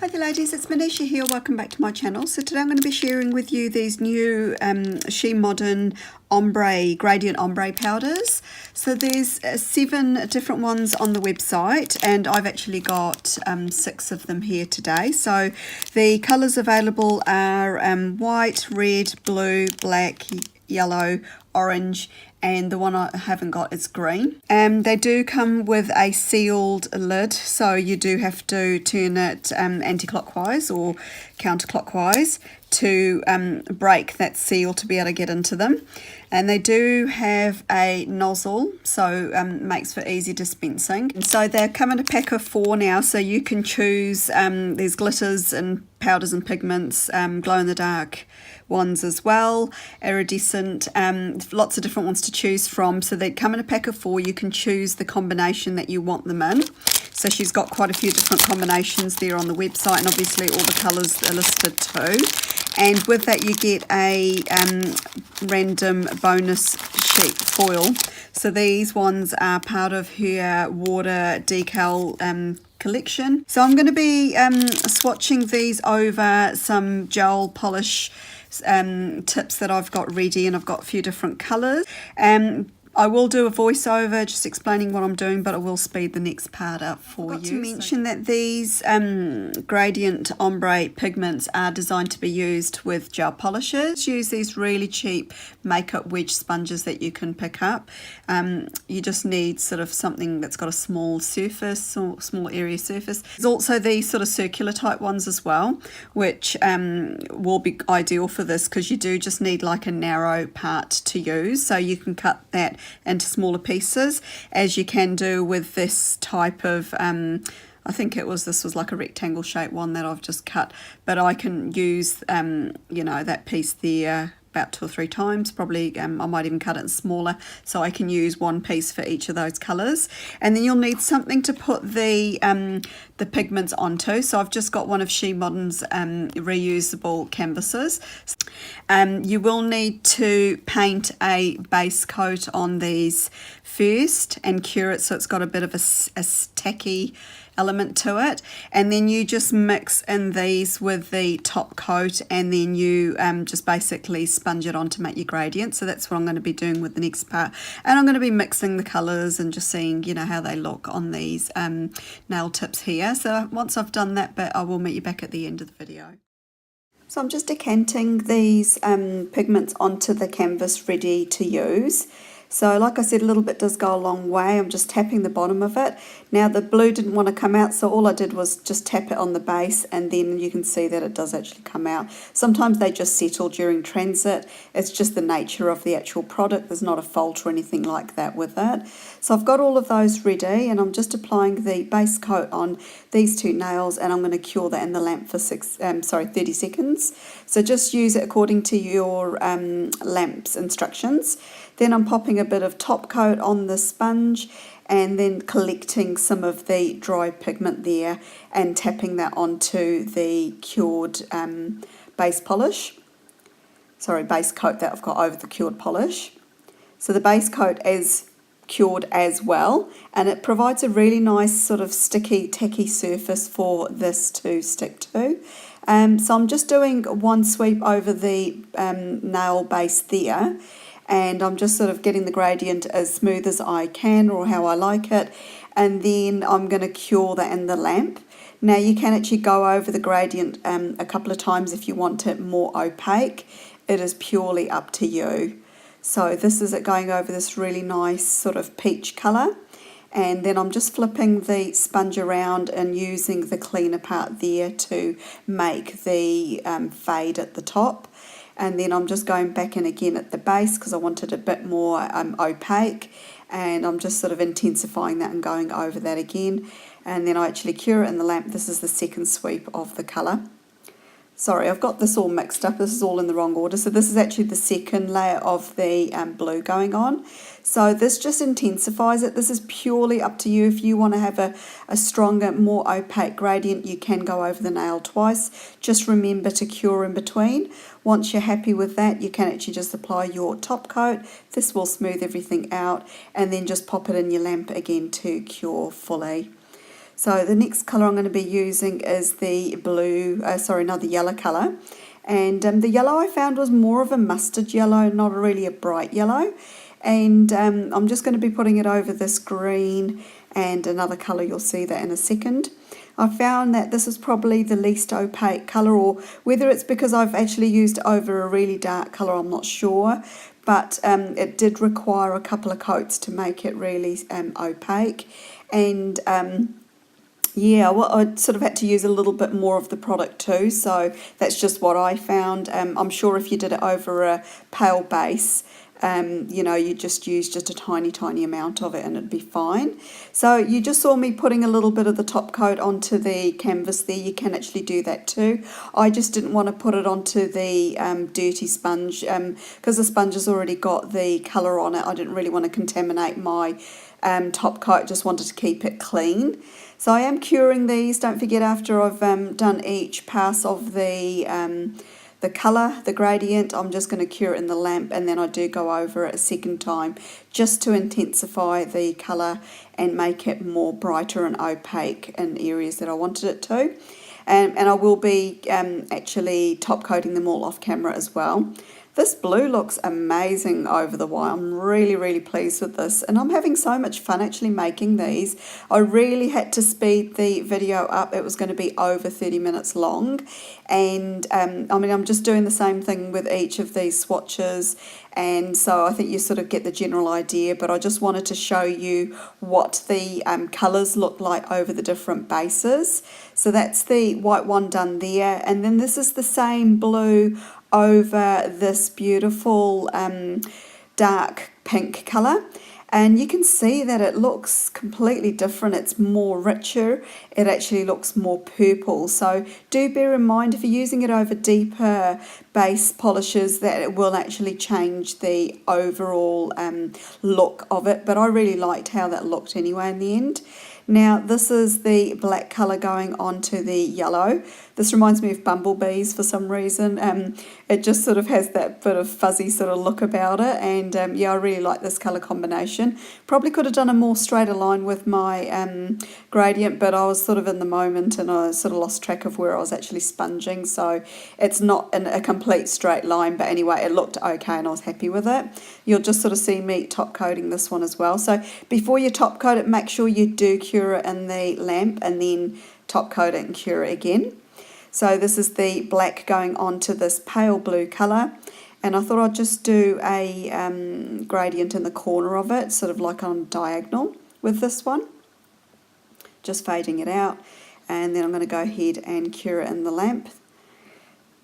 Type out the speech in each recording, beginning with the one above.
Hi there ladies, it's Manisha here, welcome back to my channel. So today I'm going to be sharing with you these new She Modern Ombre, Gradient Ombre powders. So there's 7 different ones on the website and I've actually got 6 of them here today. So the colours available are white, red, blue, black, yellow, orange, and the one I haven't got is green. They do come with a sealed lid, so you do have to turn it anti-clockwise or counterclockwise to break that seal to be able to get into them. And they do have a nozzle, so makes for easy dispensing. And so they come in a pack of 4 now, so you can choose. There's glitters and powders and pigments, glow-in-the-dark ones as well, iridescent, lots of different ones to choose from. So they come in a pack of 4. You can choose the combination that you want them in. So she's got quite a few different combinations there on the website, and obviously all the colours are listed too. And with that you get a random bonus sheet foil. So these ones are part of her water decal collection. So I'm going to be swatching these over some gel polish tips that I've got ready, and I've got a few different colours. I will do a voiceover just explaining what I'm doing, but I will speed the next part up for you. To mention that these Gradient Ombré Pigments are designed to be used with gel polishes. Use these really cheap makeup wedge sponges that you can pick up. You just need sort of something that's got a small surface or small area surface. There's also these sort of circular type ones as well, which will be ideal for this because you do just need like a narrow part to use, so you can cut that into smaller pieces as you can do with this type of I think this was like a rectangle shape one that I've just cut, but I can use you know, that piece there about 2 or 3 times probably. I might even cut it smaller, so I can use one piece for each of those colors. And then you'll need something to put the pigments onto. So I've just got one of She Modern's reusable canvases. You will need to paint a base coat on these first and cure it so it's got a bit of a tacky element to it, and then you just mix in these with the top coat, and then you just basically sponge it on to make your gradient. So that's what I'm going to be doing with the next part, and I'm going to be mixing the colors and just seeing, you know, how they look on these nail tips here. So once I've done that bit, I will meet you back at the end of the video. So I'm just decanting these pigments onto the canvas ready to use. So like I said, a little bit does go a long way. I'm just tapping the bottom of it. Now the blue didn't want to come out, so all I did was just tap it on the base, and then you can see that it does actually come out. Sometimes they just settle during transit. It's just the nature of the actual product. There's not a fault or anything like that with it. So I've got all of those ready, and I'm just applying the base coat on these 2 nails, and I'm going to cure that in the lamp for 30 seconds. So just use it according to your lamp's instructions. Then I'm popping a bit of top coat on the sponge and then collecting some of the dry pigment there and tapping that onto the cured base coat that I've got over the cured polish. So the base coat is cured as well, and it provides a really nice sort of sticky, tacky surface for this to stick to. So I'm just doing one sweep over the nail base there, and I'm just sort of getting the gradient as smooth as I can, or how I like it, and then I'm going to cure that in the lamp. Now you can actually go over the gradient a couple of times if you want it more opaque. It is purely up to you. So this is it going over this really nice sort of peach colour, and then I'm just flipping the sponge around and using the cleaner part there to make the fade at the top. And then I'm just going back in again at the base because I wanted a bit more opaque, and I'm just sort of intensifying that and going over that again, and then I actually cure it in the lamp. This is the second sweep of the colour. Sorry, I've got this all mixed up. This is all in the wrong order. So this is actually the second layer of the blue going on. So this just intensifies it. This is purely up to you. If you want to have a stronger, more opaque gradient, you can go over the nail twice. Just remember to cure in between. Once you're happy with that, you can actually just apply your top coat. This will smooth everything out, and then just pop it in your lamp again to cure fully. So the next colour I'm going to be using is the the yellow colour. And the yellow I found was more of a mustard yellow, not really a bright yellow. And I'm just going to be putting it over this green and another colour, you'll see that in a second. I found that this is probably the least opaque colour, or whether it's because I've actually used over a really dark colour, I'm not sure. But it did require a couple of coats to make it really opaque. And yeah, well, I sort of had to use a little bit more of the product too, so that's just what I found. I'm sure if you did it over a pale base, you know, you just use just a tiny amount of it and it'd be fine. So you just saw me putting a little bit of the top coat onto the canvas there. You can actually do that too. I just didn't want to put it onto the dirty sponge because the sponge has already got the colour on it. I didn't really want to contaminate my top coat, just wanted to keep it clean. So I am curing these. Don't forget, after I've done each pass of the colour, the gradient, I'm just going to cure it in the lamp, and then I do go over it a second time just to intensify the colour and make it more brighter and opaque in areas that I wanted it to. And I will be actually top coating them all off camera as well. This blue looks amazing over the white. I'm really pleased with this, and I'm having so much fun actually making these. I really had to speed the video up. It was going to be over 30 minutes long, and I mean, I'm just doing the same thing with each of these swatches, and so I think you sort of get the general idea, but I just wanted to show you what the colours look like over the different bases. So that's the white one done there, and then this is the same blue over this beautiful dark pink colour, and you can see that it looks completely different. It's more richer, it actually looks more purple. So do bear in mind, if you're using it over deeper base polishes, that it will actually change the overall look of it, but I really liked how that looked anyway in the end. Now this is the black colour going on to the yellow. This reminds me of bumblebees for some reason. It just sort of has that bit of fuzzy sort of look about it, and yeah, I really like this colour combination. Probably could have done a more straighter line with my gradient, but I was sort of in the moment and I sort of lost track of where I was actually sponging, so it's not a complete straight line, but anyway, it looked okay and I was happy with it. You'll just sort of see me top coating this one as well. So before you top coat it, make sure you do cure it in the lamp and then top coat it and cure it again. So this is the black going on to this pale blue colour, and I thought I'd just do a gradient in the corner of it, sort of like on diagonal with this one, just fading it out, and then I'm going to go ahead and cure it in the lamp.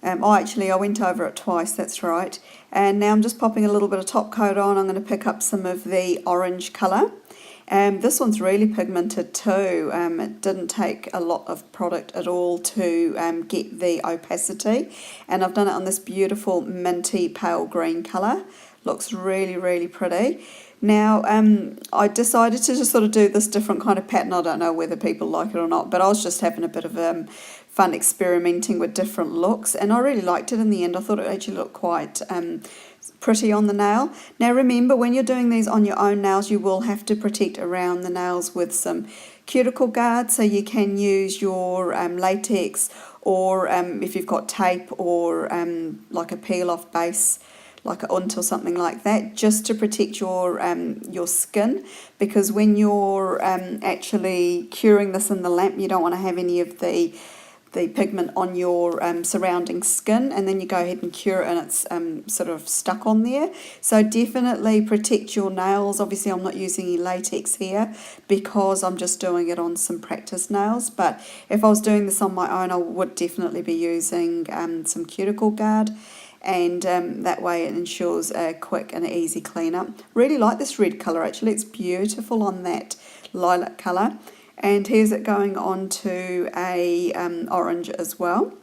I went over it twice, that's right, and now I'm just popping a little bit of top coat on. I'm going to pick up some of the orange colour. This one's really pigmented too. It didn't take a lot of product at all to get the opacity, and I've done it on this beautiful minty pale green colour. Looks really pretty. Now I decided to just sort of do this different kind of pattern. I don't know whether people like it or not, but I was just having a bit of fun experimenting with different looks, and I really liked it in the end. I thought it actually looked quite pretty on the nail. Now remember, when you're doing these on your own nails, you will have to protect around the nails with some cuticle guard, so you can use your latex, or if you've got tape, or like a peel off base, like a unt or something like that, just to protect your skin, because when you're actually curing this in the lamp, you don't want to have any of the pigment on your surrounding skin, and then you go ahead and cure it and it's sort of stuck on there. So definitely protect your nails. Obviously I'm not using any latex here because I'm just doing it on some practice nails, but if I was doing this on my own, I would definitely be using some cuticle guard, and that way it ensures a quick and easy cleanup. Really like this red colour actually, it's beautiful on that lilac colour. And here's it going on to a orange as well.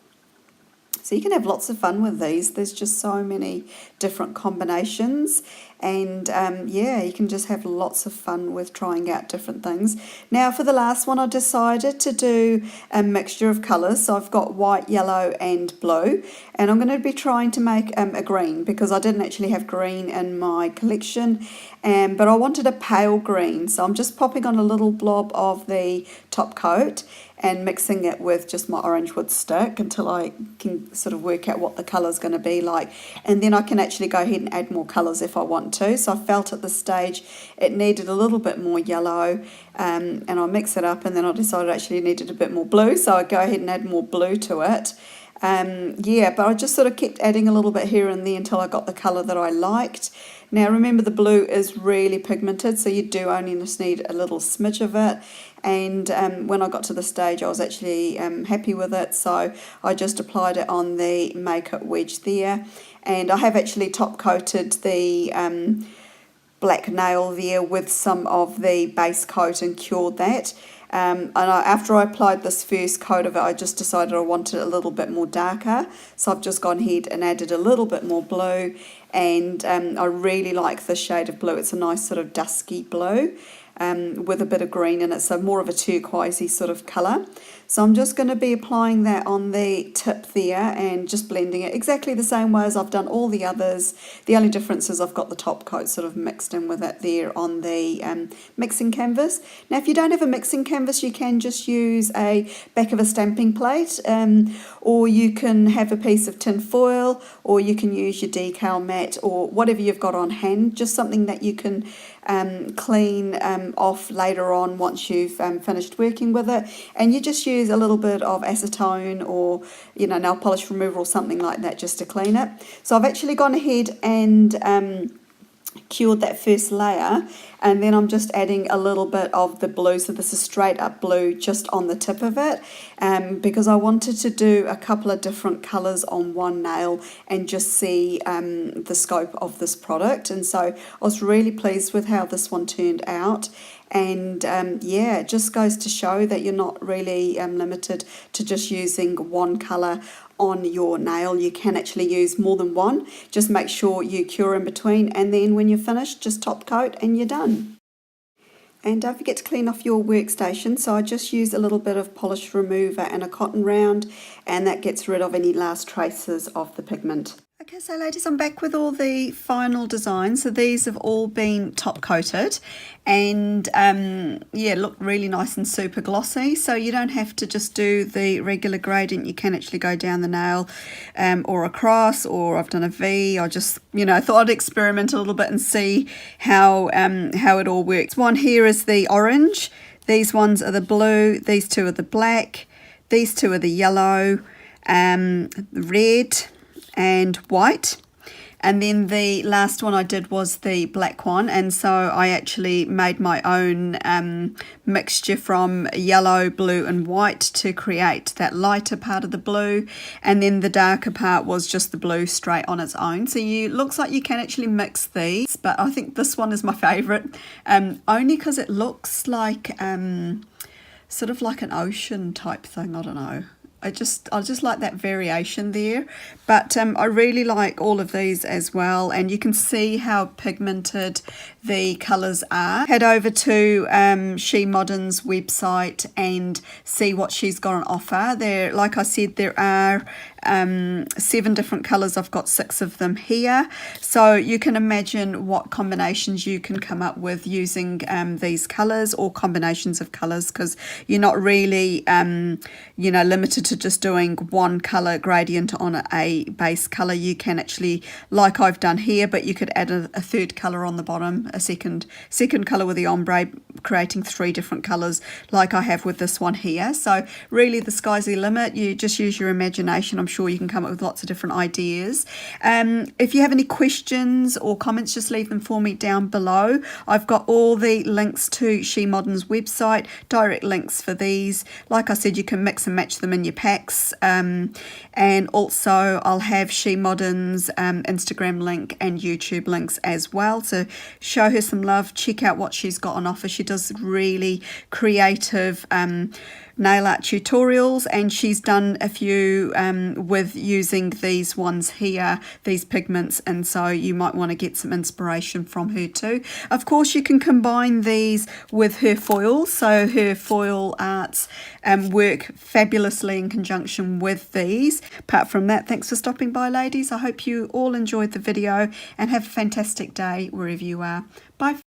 So you can have lots of fun with these. There's just so many different combinations. And yeah, you can just have lots of fun with trying out different things. Now for the last one, I decided to do a mixture of colours. So I've got white, yellow and blue, and I'm going to be trying to make a green, because I didn't actually have green in my collection, but I wanted a pale green. So I'm just popping on a little blob of the top coat and mixing it with just my orange wood stick until I can sort of work out what the colour's going to be like. And then I can actually go ahead and add more colours if I want to. So I felt at this stage it needed a little bit more yellow, and I'll mix it up, and then I decided actually it needed a bit more blue, so I go ahead and add more blue to it. Yeah, but I just sort of kept adding a little bit here and there until I got the colour that I liked. Now remember, the blue is really pigmented, so you do only just need a little smidge of it. And when I got to the stage, I was actually happy with it, so I just applied it on the makeup wedge there. And I have actually top coated the black nail there with some of the base coat and cured that. After I applied this first coat of it, I just decided I wanted it a little bit more darker, so I've just gone ahead and added a little bit more blue. And I really like this shade of blue. It's a nice sort of dusky blue with a bit of green in it, so more of a turquoisey sort of colour. So I'm just going to be applying that on the tip there and just blending it exactly the same way as I've done all the others. The only difference is I've got the top coat sort of mixed in with it there on the mixing canvas. Now if you don't have a mixing canvas, you can just use a back of a stamping plate, or you can have a piece of tin foil, or you can use your decal mat, or whatever you've got on hand, just something that you can clean off later on once you've finished working with it. And you just use a little bit of acetone or nail polish remover or something like that just to clean it. So I've actually gone ahead and cured that first layer, and then I'm just adding a little bit of the blue, so this is straight up blue just on the tip of it, because I wanted to do a couple of different colours on one nail and just see the scope of this product. And so I was really pleased with how this one turned out. And yeah, it just goes to show that you're not really limited to just using one colour on your nail. You can actually use more than one. Just make sure you cure in between, and then when you're finished, just top coat and you're done. And don't forget to clean off your workstation. So I just use a little bit of polish remover and a cotton round, and that gets rid of any last traces of the pigment. Okay, so ladies, I'm back with all the final designs. So these have all been top coated, and yeah, look really nice and super glossy. So you don't have to just do the regular gradient. You can actually go down the nail or across, or I've done a V. I just thought I'd experiment a little bit and see how it all works. One here is the orange. These ones are the blue. These two are the black. These two are the yellow, red and white. And then the last one I did was the black one, and so I actually made my own mixture from yellow, blue and white to create that lighter part of the blue, and then the darker part was just the blue straight on its own. So looks like you can actually mix these, but I think this one is my favourite, only because it looks like sort of like an ocean type thing. I don't know. I just like that variation there, but I really like all of these as well, and you can see how pigmented the colours are. Head over to She Modern's website and see what she's got on offer. There, like I said, there are 7 different colours. I've got 6 of them here, so you can imagine what combinations you can come up with using these colours, or combinations of colours, because you're not really limited to just doing one colour gradient on a base colour. You can actually, like I've done here, but you could add a third colour on the bottom, a second colour with the ombre, creating 3 different colours like I have with this one here. So really the sky's the limit. You just use your imagination. I'm sure you can come up with lots of different ideas. If you have any questions or comments, just leave them for me down below. I've got all the links to She Modern's website, direct links for these. Like I said, you can mix and match them in your packs, and also I'll have She Modern's Instagram link and YouTube links as well, so show her some love, check out what she's got on offer. She does really creative nail art tutorials, and she's done a few with using these ones here, these pigments, and so you might want to get some inspiration from her too. Of course, you can combine these with her foils, so her foil arts work fabulously in conjunction with these. Apart from that, thanks for stopping by, ladies. I hope you all enjoyed the video and have a fantastic day wherever you are. Bye.